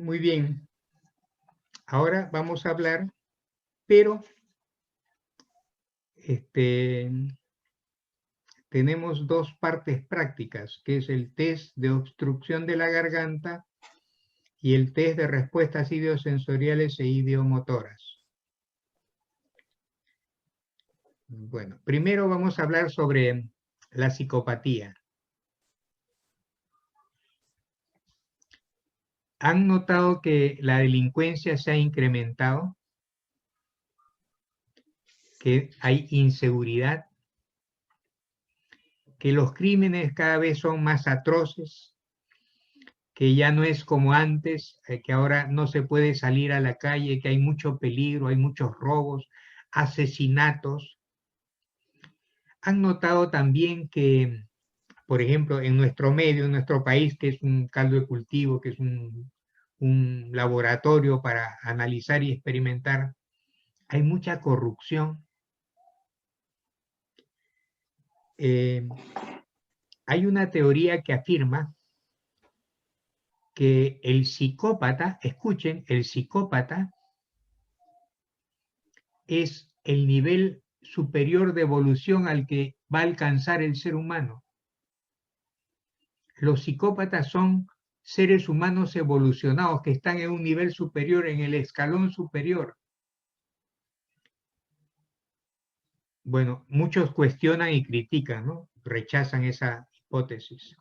Muy bien. Ahora vamos a hablar, pero tenemos dos partes prácticas, que es el test de obstrucción de la garganta y el test de respuestas idiosensoriales e idiomotoras. Bueno, primero vamos a hablar sobre la psicopatía. ¿Han notado que la delincuencia se ha incrementado? ¿Que hay inseguridad? ¿Que los crímenes cada vez son más atroces? ¿Que ya no es como antes, que ahora no se puede salir a la calle, que hay mucho peligro, hay muchos robos, asesinatos? ¿Han notado también que, por ejemplo, en nuestro medio, en nuestro país, que es un caldo de cultivo, que es un laboratorio para analizar y experimentar, hay mucha corrupción? Hay una teoría que afirma que el psicópata, escuchen, el psicópata es el nivel superior de evolución al que va a alcanzar el ser humano. Los psicópatas son seres humanos evolucionados que están en un nivel superior, en el escalón superior. Bueno, muchos cuestionan y critican, ¿no? Rechazan esa hipótesis.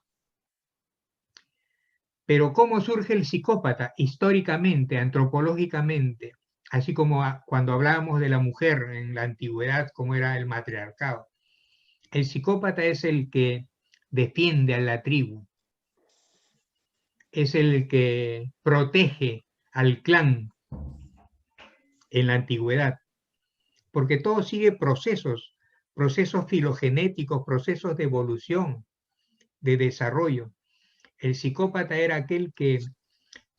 Pero ¿cómo surge el psicópata? Históricamente, antropológicamente, así como cuando hablábamos de la mujer en la antigüedad, como era el matriarcado. El psicópata es el que defiende a la tribu, es el que protege al clan en la antigüedad, porque todo sigue procesos, procesos filogenéticos, procesos de evolución, de desarrollo. El psicópata era aquel que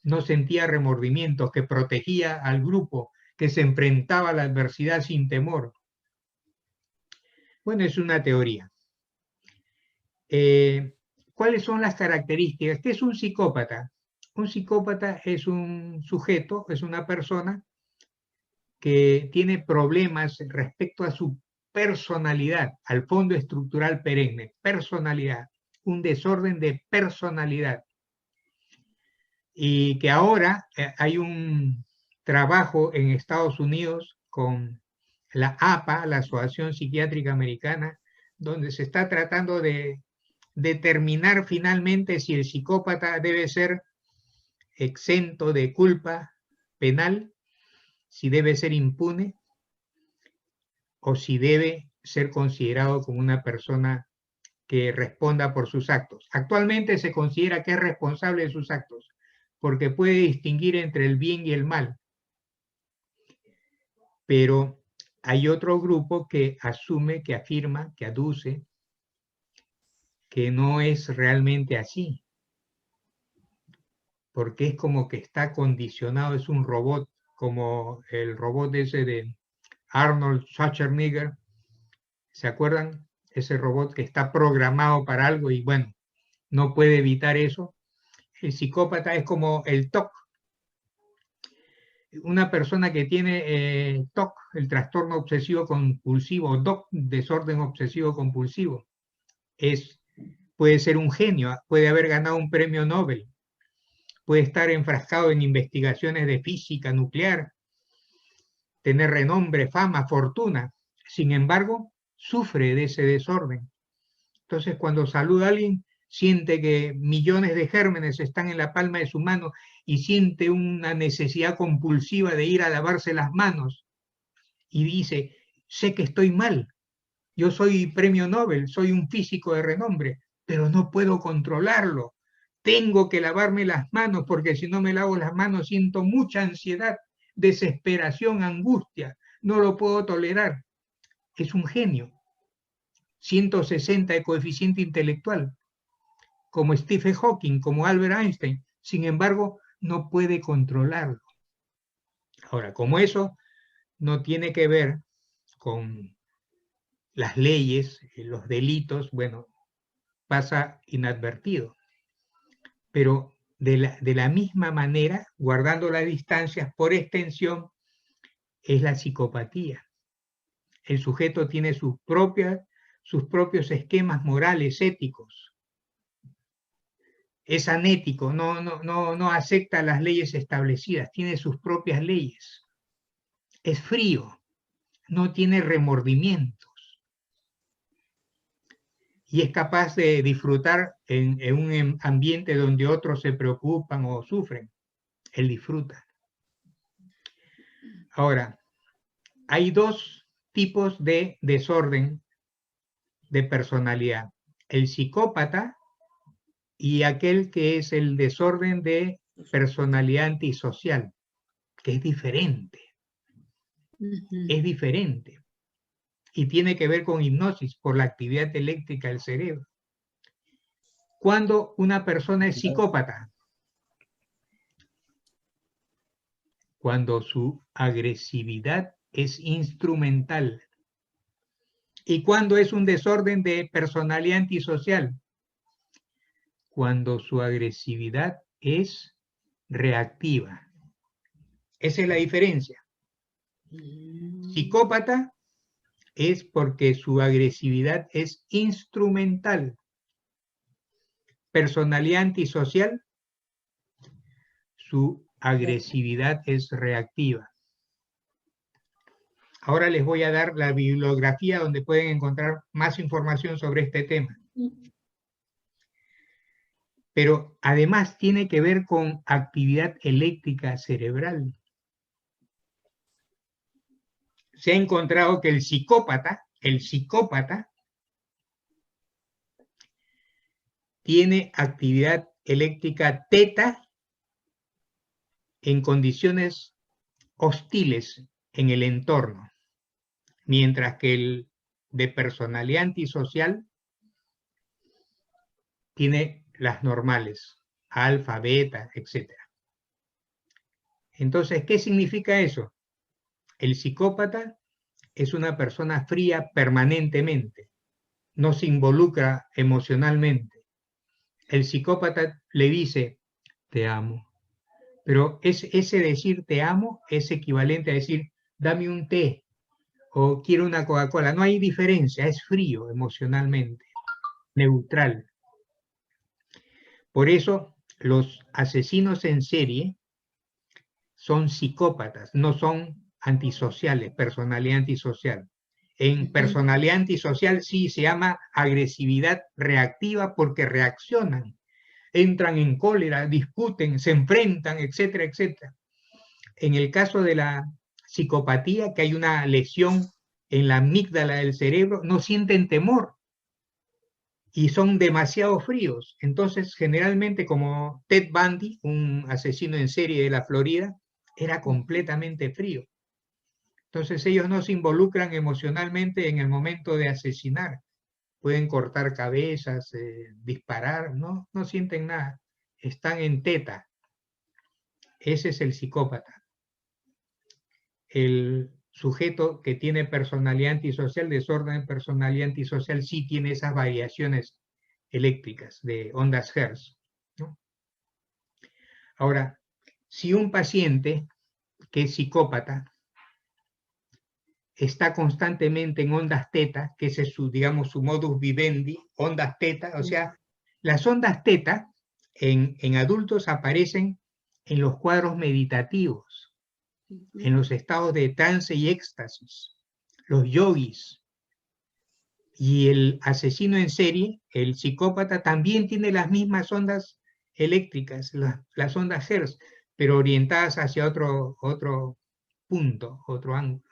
no sentía remordimientos, que protegía al grupo, que se enfrentaba a la adversidad sin temor. Bueno, es una teoría. ¿Cuáles son las características? ¿Qué es un psicópata? Un psicópata es un sujeto, es una persona que tiene problemas respecto a su personalidad, al fondo estructural perenne, personalidad, un desorden de personalidad. Y que ahora hay un trabajo en Estados Unidos con la APA, la Asociación Psiquiátrica Americana, donde se está tratando de determinar finalmente si el psicópata debe ser exento de culpa penal, si debe ser impune o si debe ser considerado como una persona que responda por sus actos. Actualmente se considera que es responsable de sus actos, porque puede distinguir entre el bien y el mal. Pero hay otro grupo que asume, que afirma, que aduce que no es realmente así, porque es como que está condicionado, es un robot, como el robot ese de Arnold Schwarzenegger, ¿se acuerdan? Ese robot que está programado para algo y bueno, no puede evitar eso. El psicópata es como el TOC, una persona que tiene TOC, el trastorno obsesivo compulsivo, DOC, desorden obsesivo compulsivo, puede ser un genio, puede haber ganado un premio Nobel, puede estar enfrascado en investigaciones de física nuclear, tener renombre, fama, fortuna. Sin embargo, sufre de ese desorden. Entonces, cuando saluda a alguien, siente que millones de gérmenes están en la palma de su mano y siente una necesidad compulsiva de ir a lavarse las manos. Y dice, sé que estoy mal, yo soy premio Nobel, soy un físico de renombre, pero no puedo controlarlo. Tengo que lavarme las manos porque si no me lavo las manos siento mucha ansiedad, desesperación, angustia. No lo puedo tolerar. Es un genio. 160 de coeficiente intelectual, como Stephen Hawking, como Albert Einstein. Sin embargo, no puede controlarlo. Ahora, como eso no tiene que ver con las leyes, los delitos, bueno, pasa inadvertido. Pero de la misma manera, guardando las distancias por extensión, es la psicopatía. El sujeto tiene sus propios esquemas morales, éticos. Es anético, no acepta las leyes establecidas, tiene sus propias leyes. Es frío, no tiene remordimientos. Y es capaz de disfrutar en un ambiente donde otros se preocupan o sufren. Él disfruta. Ahora, hay dos tipos de desorden de personalidad. El psicópata y aquel que es el desorden de personalidad antisocial, que es diferente. Es diferente. Y tiene que ver con hipnosis por la actividad eléctrica del cerebro. Cuando una persona es psicópata, cuando su agresividad es instrumental. ¿Y cuando es un desorden de personalidad antisocial? Cuando su agresividad es reactiva. Esa es la diferencia. Psicópata es porque su agresividad es instrumental. Personalidad antisocial, su agresividad es reactiva. Ahora les voy a dar la bibliografía donde pueden encontrar más información sobre este tema. Pero además tiene que ver con actividad eléctrica cerebral. Se ha encontrado que el psicópata tiene actividad eléctrica teta en condiciones hostiles en el entorno, mientras que el de personalidad antisocial tiene las normales, alfa, beta, etc. Entonces, ¿qué significa eso? El psicópata es una persona fría permanentemente, no se involucra emocionalmente. El psicópata le dice, te amo. Pero ese decir te amo es equivalente a decir, dame un té o quiero una Coca-Cola. No hay diferencia, es frío emocionalmente, neutral. Por eso los asesinos en serie son psicópatas, no son antisociales, personalidad antisocial. En personalidad antisocial sí se llama agresividad reactiva porque reaccionan, entran en cólera, discuten, se enfrentan, etcétera, etcétera. En el caso de la psicopatía, que hay una lesión en la amígdala del cerebro, no sienten temor y son demasiado fríos. Entonces, generalmente, como Ted Bundy, un asesino en serie de la Florida, era completamente frío. Entonces, ellos no se involucran emocionalmente en el momento de asesinar. Pueden cortar cabezas, disparar, no sienten nada. Están en teta. Ese es el psicópata. El sujeto que tiene personalidad antisocial, desorden de personalidad antisocial, sí tiene esas variaciones eléctricas de ondas Hertz, ¿no? Ahora, si un paciente que es psicópata está constantemente en ondas teta, que ese es su, digamos, su modus vivendi, ondas teta, o sea, las ondas teta en adultos aparecen en los cuadros meditativos, en los estados de trance y éxtasis, los yogis. Y el asesino en serie, el psicópata, también tiene las mismas ondas eléctricas, las ondas Hertz, pero orientadas hacia otro punto, otro ángulo.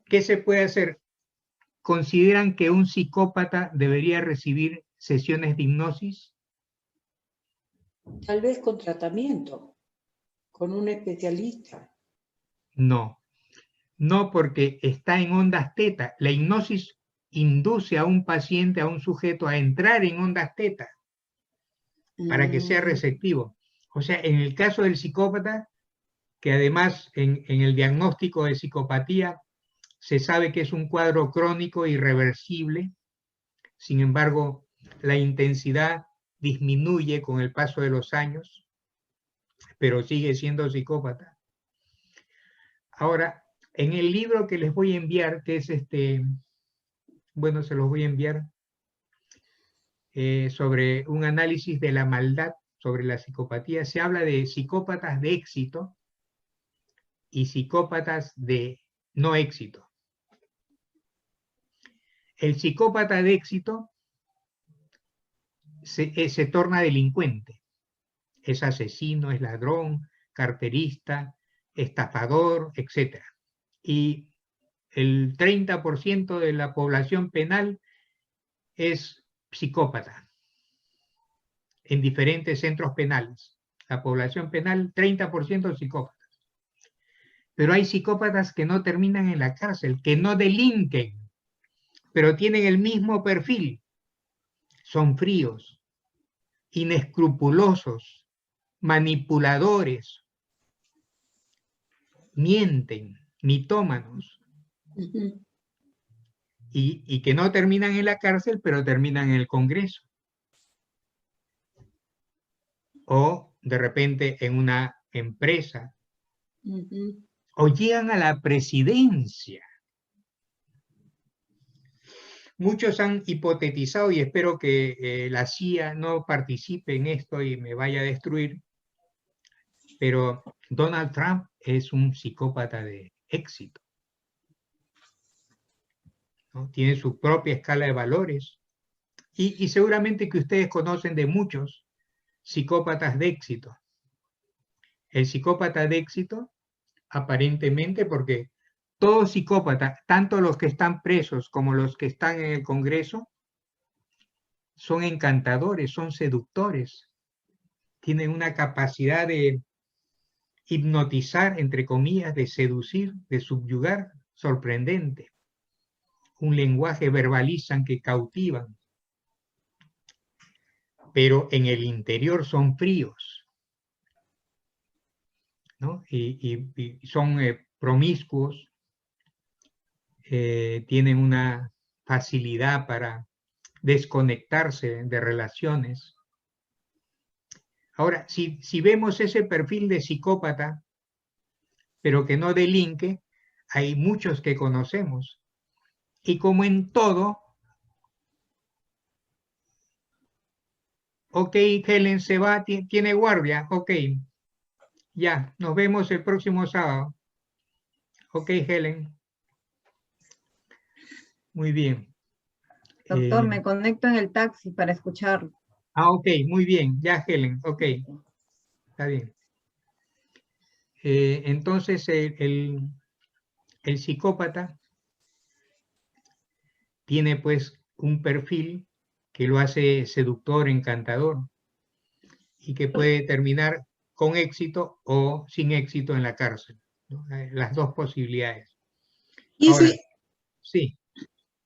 ¿Qué se puede hacer? ¿Consideran que un psicópata debería recibir sesiones de hipnosis? Tal vez con tratamiento, con un especialista. No, porque está en ondas teta. La hipnosis induce a un paciente, a un sujeto, a entrar en ondas teta para que sea receptivo. O sea, en el caso del psicópata, que además en el diagnóstico de psicopatía se sabe que es un cuadro crónico irreversible, sin embargo, la intensidad disminuye con el paso de los años, pero sigue siendo psicópata. Ahora, en el libro que les voy a enviar, que es bueno, se los voy a enviar, sobre un análisis de la maldad, sobre la psicopatía, se habla de psicópatas de éxito y psicópatas de no éxito. El psicópata de éxito se torna delincuente, es asesino, es ladrón, carterista, estafador, etc. Y el 30% de la población penal es psicópata en diferentes centros penales. La población penal, 30% psicópatas. Pero hay psicópatas que no terminan en la cárcel, que no delinquen, pero tienen el mismo perfil. Son fríos, inescrupulosos, manipuladores, mienten, mitómanos, y que no terminan en la cárcel, pero terminan en el Congreso. O de repente en una empresa, o llegan a la presidencia. Muchos han hipotetizado, y espero que la CIA no participe en esto y me vaya a destruir, pero Donald Trump es un psicópata de éxito, ¿no? Tiene su propia escala de valores, y seguramente que ustedes conocen de muchos psicópatas de éxito. El psicópata de éxito, aparentemente, porque todo psicópata, tanto los que están presos como los que están en el Congreso, son encantadores, son seductores, tienen una capacidad de hipnotizar, entre comillas, de seducir, de subyugar, sorprendente. Un lenguaje verbalizan que cautivan, pero en el interior son fríos, ¿no? Y son promiscuos, tienen una facilidad para desconectarse de relaciones. Ahora, si vemos ese perfil de psicópata, pero que no delinque, hay muchos que conocemos. Y como en todo, ok, Helen se va, tiene guardia, ok, ya, nos vemos el próximo sábado. Ok, Helen. Muy bien. Doctor, me conecto en el taxi para escucharlo. Ok, muy bien, ya, Helen, ok, está bien. Entonces, el psicópata tiene pues un perfil que lo hace seductor, encantador, y que puede terminar con éxito o sin éxito en la cárcel, ¿no? Las dos posibilidades. Y Ahora, sí,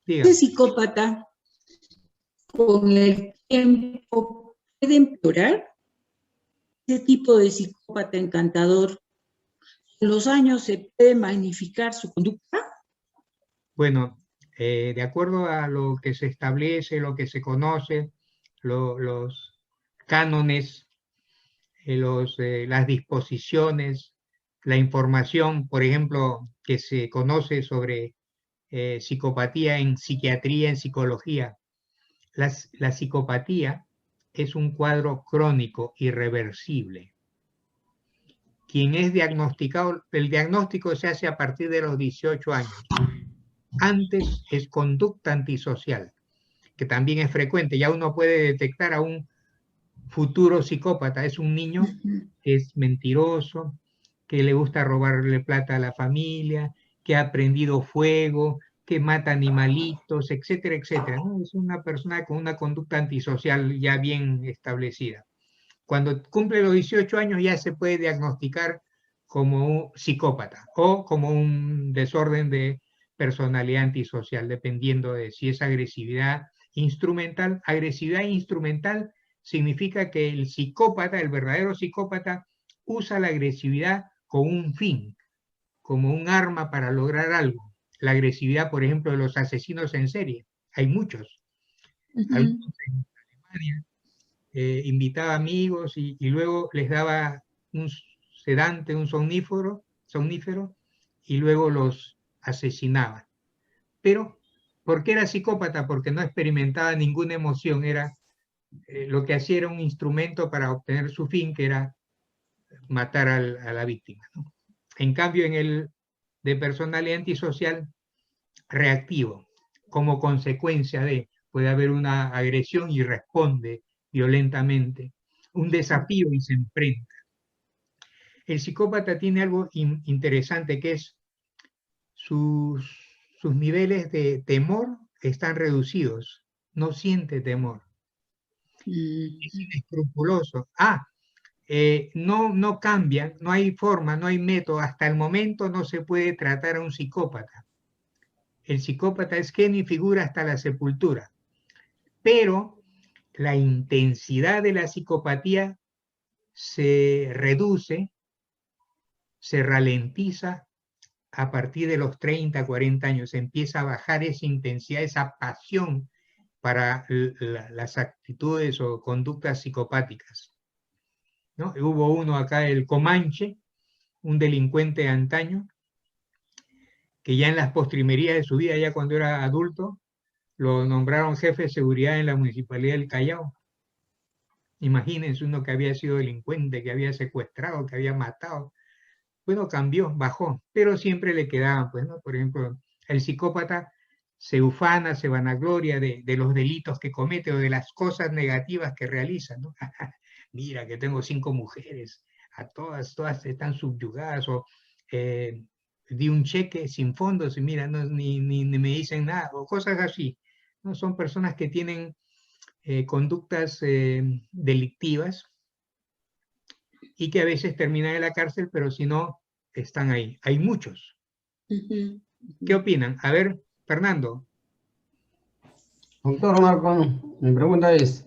diga. ese psicópata con el tiempo puede empeorar. Ese tipo de psicópata encantador, ¿en los años se puede magnificar su conducta? Bueno, de acuerdo a lo que se establece, lo que se conoce, los cánones, las disposiciones, la información, por ejemplo, que se conoce sobre psicopatía en psiquiatría, en psicología. La psicopatía es un cuadro crónico irreversible. Quien es diagnosticado, el diagnóstico se hace a partir de los 18 años. Antes es conducta antisocial, que también es frecuente. Ya uno puede detectar a un futuro psicópata. Es un niño que es mentiroso, que le gusta robarle plata a la familia, que ha aprendido fuego, que mata animalitos, etcétera, etcétera, ¿no? Es una persona con una conducta antisocial ya bien establecida. Cuando cumple los 18 años ya se puede diagnosticar como un psicópata o como un desorden de personalidad antisocial, dependiendo de si es agresividad instrumental. Agresividad instrumental significa que el psicópata, el verdadero psicópata, usa la agresividad con un fin, como un arma para lograr algo. La agresividad, por ejemplo, de los asesinos en serie. Hay muchos. Algunos en Alemania invitaba amigos y luego les daba un sedante, un somnífero, y luego los asesinaba. Pero, ¿por qué era psicópata? Porque no experimentaba ninguna emoción, lo que hacía era un instrumento para obtener su fin, que era matar a la víctima, ¿no? En cambio, en el de personalidad antisocial, reactivo, como consecuencia puede haber una agresión y responde violentamente, un desafío y se enfrenta. El psicópata tiene algo interesante, que es sus niveles de temor están reducidos, no siente temor, es inescrupuloso. No cambian, no hay forma, no hay método, hasta el momento no se puede tratar a un psicópata. El psicópata es genio y figura hasta la sepultura, pero la intensidad de la psicopatía se reduce, se ralentiza a partir de los 30, 40 años. Empieza a bajar esa intensidad, esa pasión para las actitudes o conductas psicopáticas, ¿no? Hubo uno acá, el Comanche, un delincuente de antaño, que ya en las postrimerías de su vida, ya cuando era adulto, lo nombraron jefe de seguridad en la municipalidad del Callao. Imagínense, uno que había sido delincuente, que había secuestrado, que había matado. Bueno, cambió, bajó, pero siempre le quedaban, pues, ¿no? Por ejemplo, el psicópata se ufana, se vanagloria de los delitos que comete o de las cosas negativas que realiza, ¿no? Mira que tengo 5 mujeres, a todas están subyugadas, o di un cheque sin fondos y mira, no, ni me dicen nada, o cosas así, ¿no? Son personas que tienen conductas delictivas y que a veces terminan en la cárcel, pero si no, están ahí. Hay muchos. ¿Qué opinan? A ver, Fernando. Doctor Marco, mi pregunta es,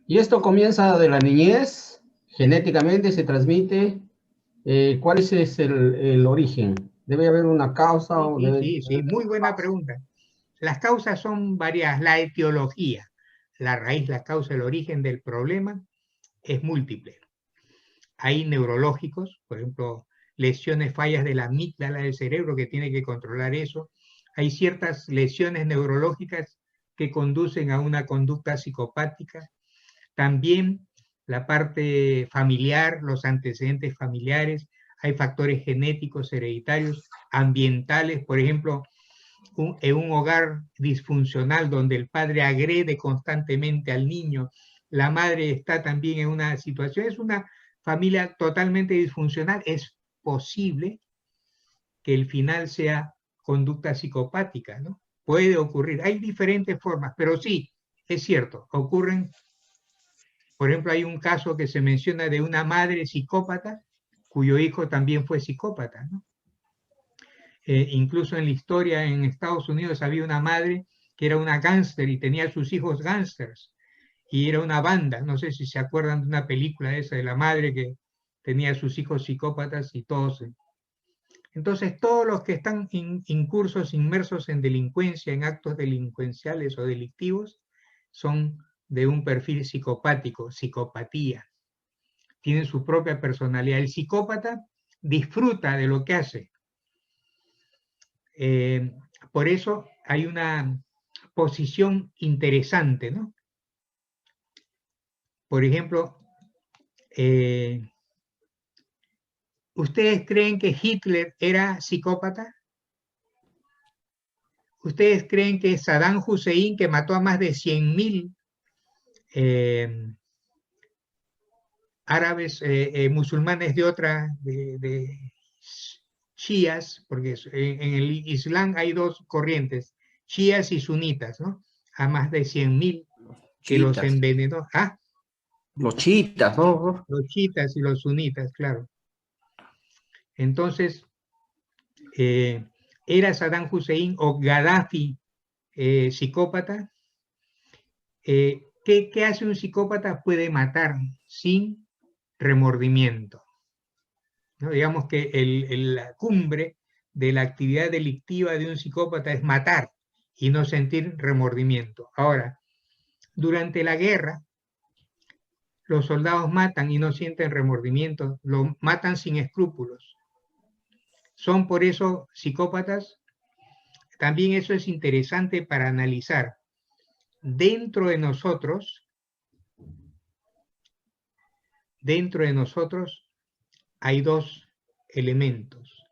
¿y esto comienza de la niñez? ¿Genéticamente se transmite? ¿Cuál es el origen? ¿Debe haber una causa o debe Sí, muy buena pregunta. Las causas son varias. La etiología, la raíz, la causa, el origen del problema es múltiple. Hay neurológicos, por ejemplo, lesiones, fallas de la amígdala del cerebro que tiene que controlar eso. Hay ciertas lesiones neurológicas que conducen a una conducta psicopática. También la parte familiar, los antecedentes familiares, hay factores genéticos, hereditarios, ambientales, por ejemplo, en un hogar disfuncional donde el padre agrede constantemente al niño, la madre está también en una situación, es una familia totalmente disfuncional, es posible que el final sea conducta psicopática, ¿no? Puede ocurrir, hay diferentes formas, pero sí, es cierto, ocurren. Por ejemplo, hay un caso que se menciona de una madre psicópata cuyo hijo también fue psicópata, ¿no? Incluso en la historia en Estados Unidos había una madre que era una gángster y tenía a sus hijos gángsters y era una banda. No sé si se acuerdan de una película esa de la madre que tenía a sus hijos psicópatas y todos. Entonces, todos los que están incursos, inmersos en delincuencia, en actos delincuenciales o delictivos, son de un perfil psicopático, psicopatía. Tienen su propia personalidad. El psicópata disfruta de lo que hace. Por eso hay una posición interesante, ¿no? Por ejemplo, ¿ustedes creen que Hitler era psicópata? ¿Ustedes creen que Saddam Hussein, que mató a más de 100.000 árabes, musulmanes de chiías, porque en el Islam hay 2 corrientes, chiías y sunitas, ¿no? A más de 100.000 que los envenenó. Los chiitas, ¿no? Los chiitas y los sunitas, claro. Entonces, ¿era Saddam Hussein o Gaddafi psicópata? ¿Qué hace un psicópata? Puede matar sin remordimiento, ¿no? Digamos que la cumbre de la actividad delictiva de un psicópata es matar y no sentir remordimiento. Ahora, durante la guerra, los soldados matan y no sienten remordimiento, lo matan sin escrúpulos. ¿Son por eso psicópatas? También eso es interesante para analizar. Dentro de nosotros hay dos elementos.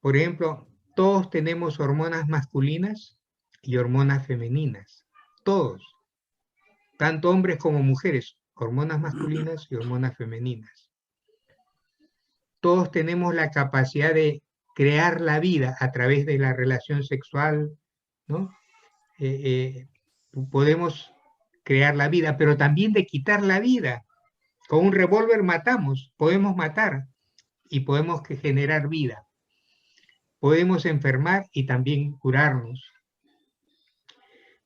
Por ejemplo, todos tenemos hormonas masculinas y hormonas femeninas. Todos. Tanto hombres como mujeres. Hormonas masculinas y hormonas femeninas. Todos tenemos la capacidad de crear la vida a través de la relación sexual, ¿no? Podemos crear la vida, pero también de quitar la vida. Con un revólver matamos, podemos matar y podemos generar vida. Podemos enfermar y también curarnos.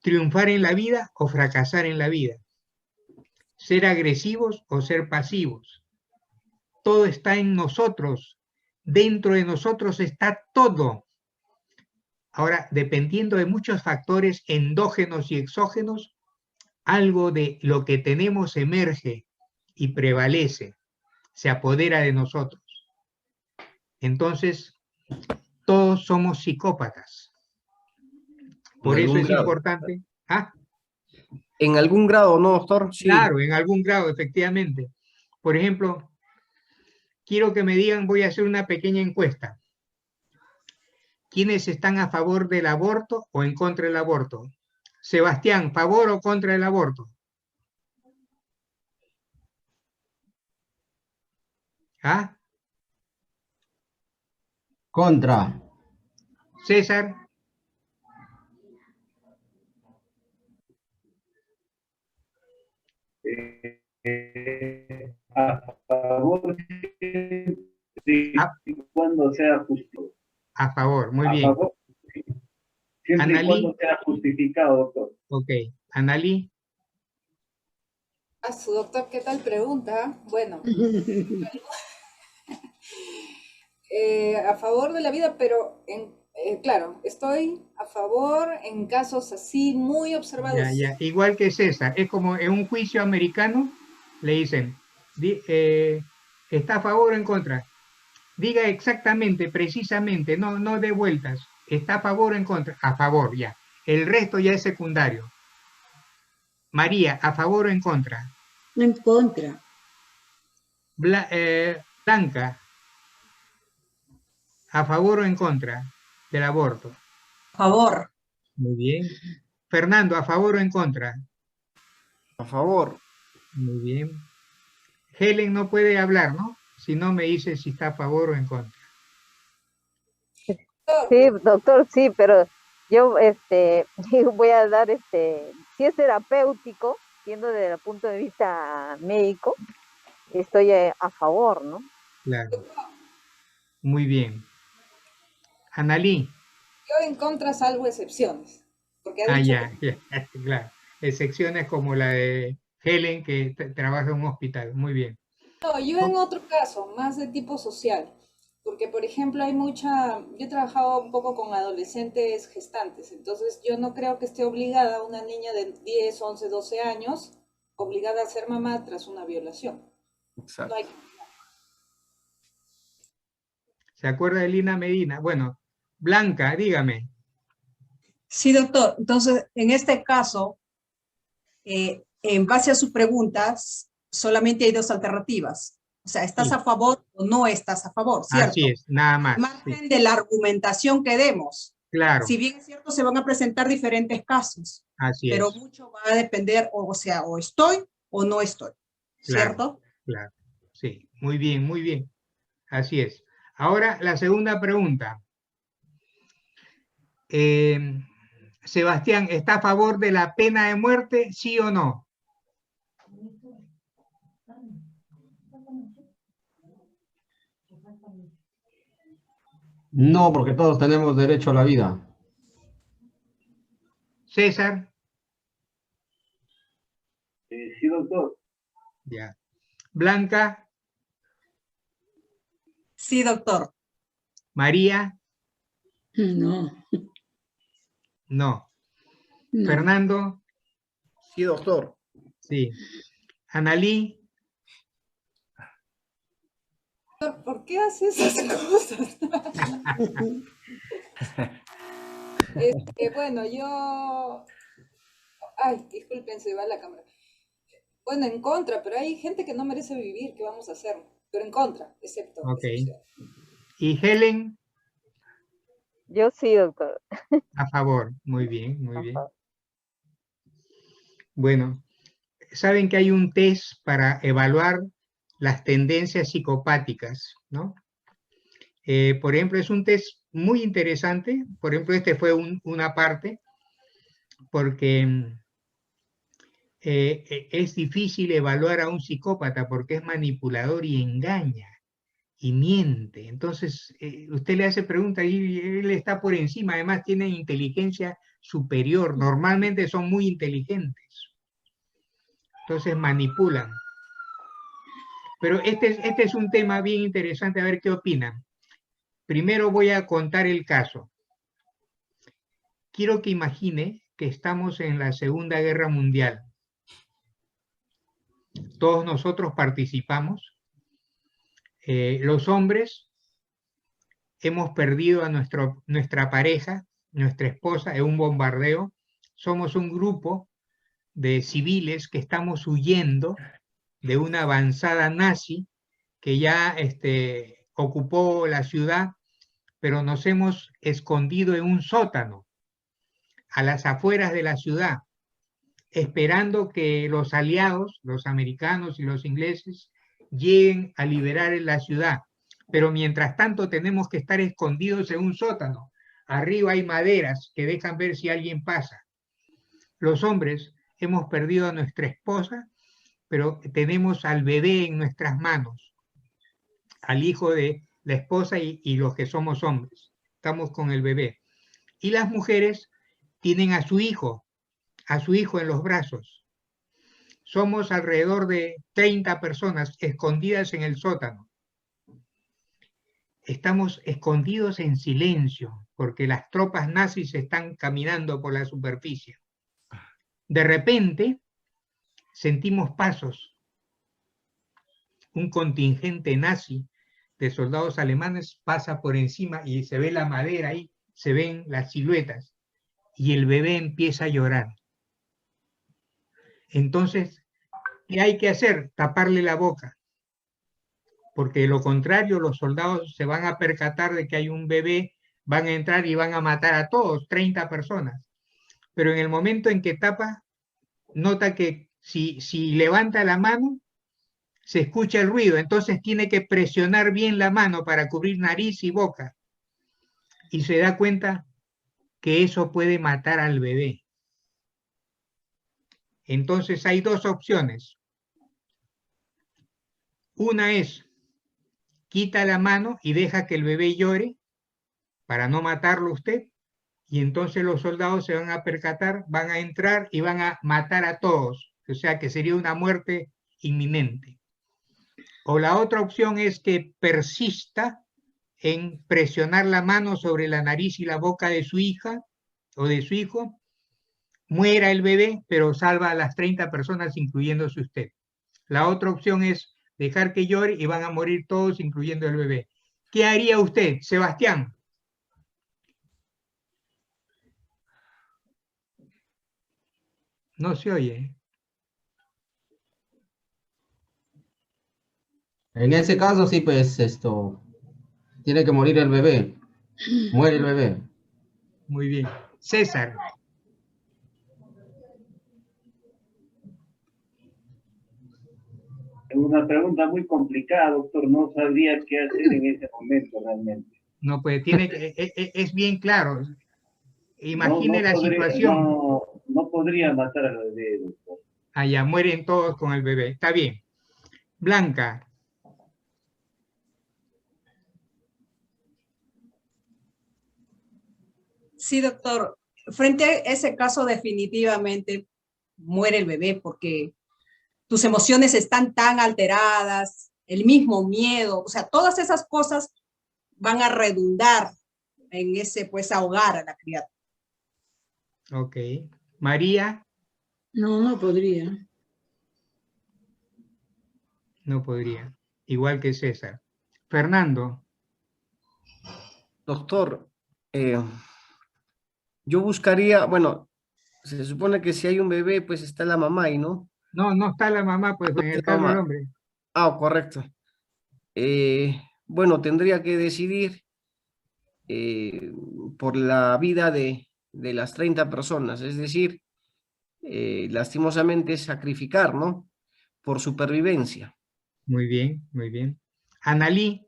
Triunfar en la vida o fracasar en la vida. Ser agresivos o ser pasivos. Todo está en nosotros. Dentro de nosotros está todo. Ahora, dependiendo de muchos factores endógenos y exógenos, algo de lo que tenemos emerge y prevalece, se apodera de nosotros. Entonces, todos somos psicópatas. Por eso es importante. ¿Ah? En algún grado, ¿no, doctor? Sí. Claro, en algún grado, efectivamente. Por ejemplo, quiero que me digan, voy a hacer una pequeña encuesta. ¿Quiénes están a favor del aborto o en contra del aborto? Sebastián, ¿favor o contra el aborto? ¿Ah? Contra. César. A favor siempre y cuando sea justo. A favor, muy A bien. favor, siempre y cuando sea justificado, doctor. Ok. Analí. A su doctor, ¿qué tal pregunta? Bueno, a favor de la vida, pero claro, estoy a favor en casos así muy observados. Ya. Igual que César, es como en un juicio americano, le dicen, ¿está a favor o en contra? Diga exactamente, precisamente, no dé vueltas. ¿Está a favor o en contra? A favor, ya. El resto ya es secundario. María, ¿a favor o en contra? En contra. Blanca, ¿a favor o en contra del aborto? A favor. Muy bien. Fernando, ¿a favor o en contra? A favor. Muy bien. Helen no puede hablar, ¿no? Si no me dice si está a favor o en contra. Sí, doctor, sí, pero yo voy a dar si es terapéutico, viendo desde el punto de vista médico, estoy a favor, ¿no? Claro. Muy bien. Analí. Yo en contra salvo excepciones. Porque Ya, claro. Excepciones como la de Helen, que trabaja en un hospital. Muy bien. No, yo en otro caso, más de tipo social. Porque, por ejemplo, yo he trabajado un poco con adolescentes gestantes, entonces yo no creo que esté obligada una niña de 10, 11, 12 años, obligada a ser mamá tras una violación. Exacto. No hay... ¿Se acuerda de Lina Medina? Bueno, Blanca, dígame. Sí, doctor. Entonces, en este caso, en base a sus preguntas, solamente hay dos alternativas. O sea, ¿estás a favor o no estás a favor? ¿Cierto? Así es, nada más. Al margen de la argumentación que demos. Claro. Si bien es cierto, se van a presentar diferentes casos. Así pero es. mucho va a depender, o sea, o estoy o no estoy. ¿Cierto? Claro. Sí, muy bien, muy bien. Así es. Ahora, la segunda pregunta. Sebastián, ¿está a favor de la pena de muerte, sí o no? No, porque todos tenemos derecho a la vida. César. Sí, doctor. Ya. Blanca. Sí, doctor. María. No. No. Fernando. Sí, doctor. Sí. Analí, ¿Por qué hace esas cosas? Bueno, yo... Ay, disculpen, se va la cámara. Bueno, en contra, pero hay gente que no merece vivir, ¿qué vamos a hacer? Pero en contra, excepto. ok. ¿Y Helen? Yo sí, doctor. A favor. Muy bien, muy bien. Ajá. Bueno, saben que hay un test para evaluar las tendencias psicopáticas, ¿no? Por ejemplo, es un test muy interesante. Por ejemplo, este fue una parte, porque es difícil evaluar a un psicópata porque es manipulador y engaña y miente. Entonces, usted le hace preguntas y él está por encima. Además, tiene inteligencia superior. Normalmente son muy inteligentes. Entonces, manipulan. Pero este es un tema bien interesante, a ver qué opinan. Primero voy a contar el caso. Quiero que imagine que estamos en la Segunda Guerra Mundial. Todos nosotros participamos. Los hombres hemos perdido a nuestra pareja, nuestra esposa, en un bombardeo. Somos un grupo de civiles que estamos huyendo de una avanzada nazi que ya ocupó la ciudad, pero nos hemos escondido en un sótano a las afueras de la ciudad, esperando que los aliados, los americanos y los ingleses, lleguen a liberar la ciudad. Pero mientras tanto tenemos que estar escondidos en un sótano. Arriba hay maderas que dejan ver si alguien pasa. Los hombres hemos perdido a nuestra esposa, pero tenemos al bebé en nuestras manos, al hijo de la esposa y los que somos hombres. Estamos con el bebé. Y las mujeres tienen a su hijo en los brazos. Somos alrededor de 30 personas escondidas en el sótano. Estamos escondidos en silencio porque las tropas nazis están caminando por la superficie. De repente sentimos pasos. Un contingente nazi de soldados alemanes pasa por encima y se ve la madera ahí, se ven las siluetas y el bebé empieza a llorar. Entonces, ¿qué hay que hacer? Taparle la boca. Porque de lo contrario, los soldados se van a percatar de que hay un bebé, van a entrar y van a matar a todos, 30 personas. Pero en el momento en que tapa, nota que si levanta la mano, se escucha el ruido. Entonces tiene que presionar bien la mano para cubrir nariz y boca. Y se da cuenta que eso puede matar al bebé. Entonces hay dos opciones. Una es, quita la mano y deja que el bebé llore para no matarlo usted, y entonces los soldados se van a percatar, van a entrar y van a matar a todos, o sea que sería una muerte inminente. O la otra opción es que persista en presionar la mano sobre la nariz y la boca de su hija o de su hijo, muera el bebé, pero salva a las 30 personas, incluyéndose usted. La otra opción es dejar que llore y van a morir todos, incluyendo el bebé. ¿Qué haría usted, Sebastián? No se oye. En ese caso, sí, pues tiene que morir el bebé. Muere el bebé. Muy bien. César. Es una pregunta muy complicada, doctor. No sabría qué hacer en ese momento realmente. No, pues es bien claro. Imagine la situación. No podría matar al bebé, doctor. Allá mueren todos con el bebé. Está bien. Blanca. Sí, doctor. Frente a ese caso, definitivamente muere el bebé porque tus emociones están tan alteradas, el mismo miedo, o sea, todas esas cosas van a redundar en ese, pues, ahogar a la criatura. Ok. María. No, no podría. No podría. Igual que César. Fernando. Doctor, yo buscaría, bueno, se supone que si hay un bebé, pues está la mamá ahí, ¿no? No, no está la mamá, pues en el La caso del mamá. hombre. Ah, correcto. Bueno, tendría que decidir por la vida de las 30 personas, es decir, lastimosamente sacrificar, ¿no? Por supervivencia. Muy bien, muy bien. Analí.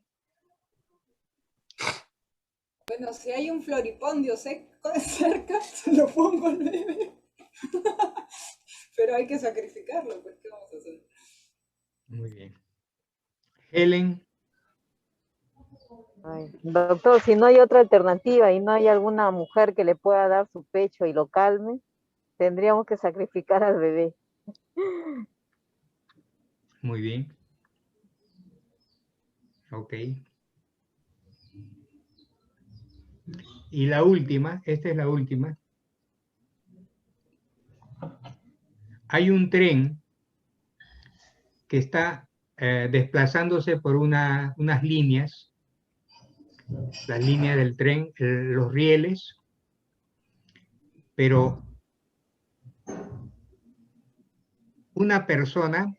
Bueno, si hay un floripondio cerca, se lo pongo al bebé. Pero hay que sacrificarlo, pues, ¿qué vamos a hacer? Muy bien. Helen. Ay, doctor, si no hay otra alternativa y no hay alguna mujer que le pueda dar su pecho y lo calme, tendríamos que sacrificar al bebé. Muy bien. Ok. Y la última, esta es la última. Hay un tren que está desplazándose por unas líneas, las líneas del tren, los rieles, pero una persona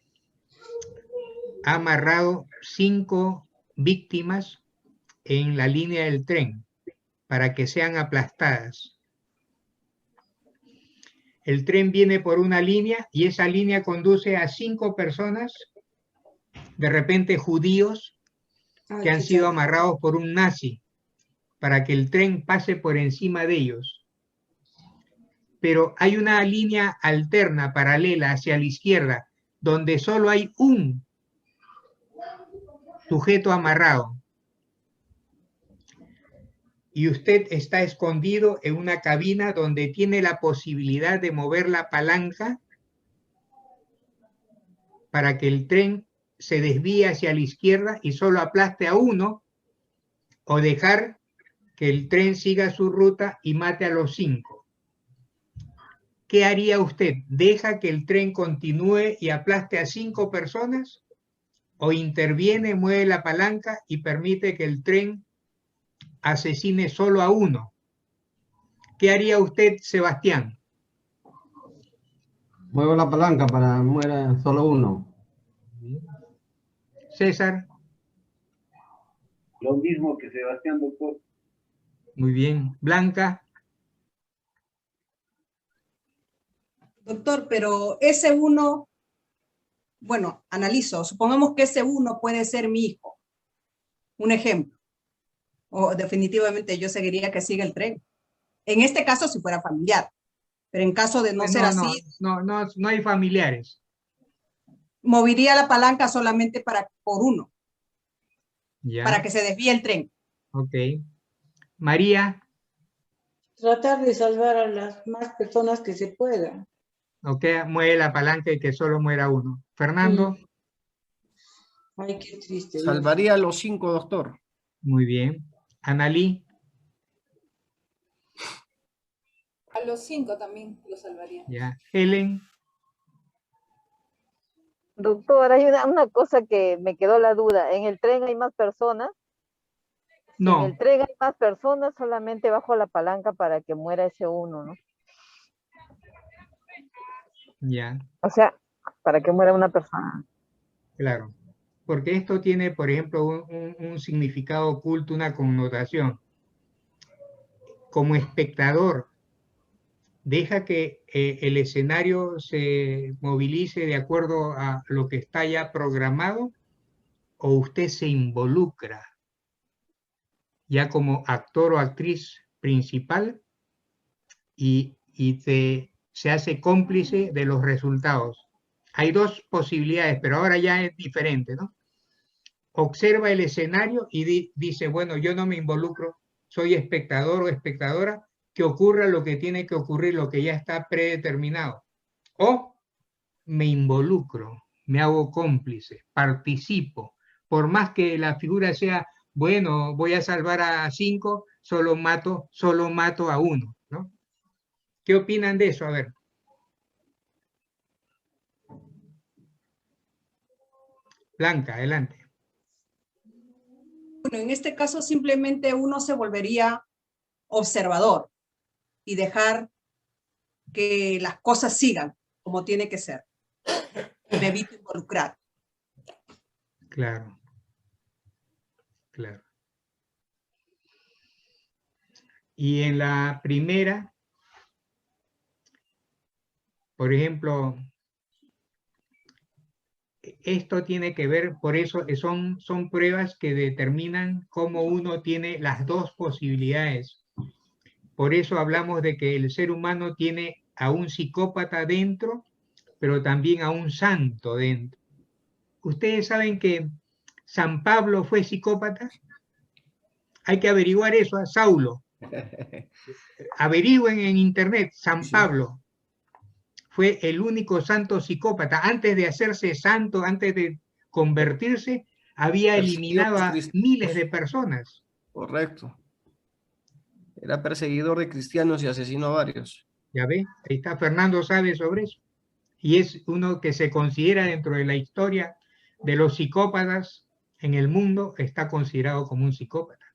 ha amarrado 5 víctimas en la línea del tren para que sean aplastadas. El tren viene por una línea y esa línea conduce a 5 personas, de repente judíos, que han sido amarrados por un nazi para que el tren pase por encima de ellos. Pero hay una línea alterna, paralela, hacia la izquierda, donde solo hay un sujeto amarrado. Y usted está escondido en una cabina donde tiene la posibilidad de mover la palanca para que el tren se desvíe hacia la izquierda y solo aplaste a uno, o dejar que el tren siga su ruta y mate a los 5. ¿Qué haría usted? ¿Deja que el tren continúe y aplaste a 5 personas? ¿O interviene, mueve la palanca y permite que el tren asesine solo a uno? ¿Qué haría usted, Sebastián? Muevo la palanca para que muera solo uno. César. Lo mismo que Sebastián, doctor. Muy bien. Blanca. Doctor, pero ese uno, bueno, analizo, supongamos que ese uno puede ser mi hijo, un ejemplo, o definitivamente yo seguiría que siga el tren. En este caso, si fuera familiar, pero en caso de no ser así, no hay familiares. Movería la palanca solamente por uno, Ya. para que se desvíe el tren. Ok. María. Tratar de salvar a las más personas que se puedan. Ok, mueve la palanca y que solo muera uno. Fernando. Ay, qué triste. Salvaría a los 5, doctor. Muy bien. Analí. A los 5 también lo salvaría. Ya. Helen. Doctor, hay una cosa que me quedó la duda. ¿En el tren hay más personas? No. Si en el tren hay más personas, solamente bajo la palanca para que muera ese uno, ¿no? Ya. O sea, para que muera una persona. Claro. Porque esto tiene, por ejemplo, un significado oculto, una connotación. Como espectador, deja que el escenario se movilice de acuerdo a lo que está ya programado, o usted se involucra ya como actor o actriz principal y se hace cómplice de los resultados. Hay 2 posibilidades, pero ahora ya es diferente, ¿no? Observa el escenario y dice, bueno, yo no me involucro, soy espectador o espectadora, que ocurra lo que tiene que ocurrir, lo que ya está predeterminado. O me involucro, me hago cómplice, participo, por más que la figura sea, bueno, voy a salvar a 5, solo mato a 1, ¿no? ¿Qué opinan de eso? A ver. Blanca, adelante. Bueno, en este caso simplemente uno se volvería observador y dejar que las cosas sigan como tiene que ser. Me evito involucrar. Claro. Claro. Y en la primera, por ejemplo, esto tiene que ver, por eso son pruebas que determinan cómo uno tiene las dos posibilidades. Por eso hablamos de que el ser humano tiene a un psicópata dentro, pero también a un santo dentro. ¿Ustedes saben que San Pablo fue psicópata? Hay que averiguar eso a Saulo. Averigüen en internet, San Pablo fue el único santo psicópata. Antes de hacerse santo, antes de convertirse, había eliminado a miles de personas. Correcto. Era perseguidor de cristianos y asesinó a varios. Ya ve, ahí está, Fernando sabe sobre eso. Y es uno que se considera dentro de la historia de los psicópatas en el mundo, está considerado como un psicópata.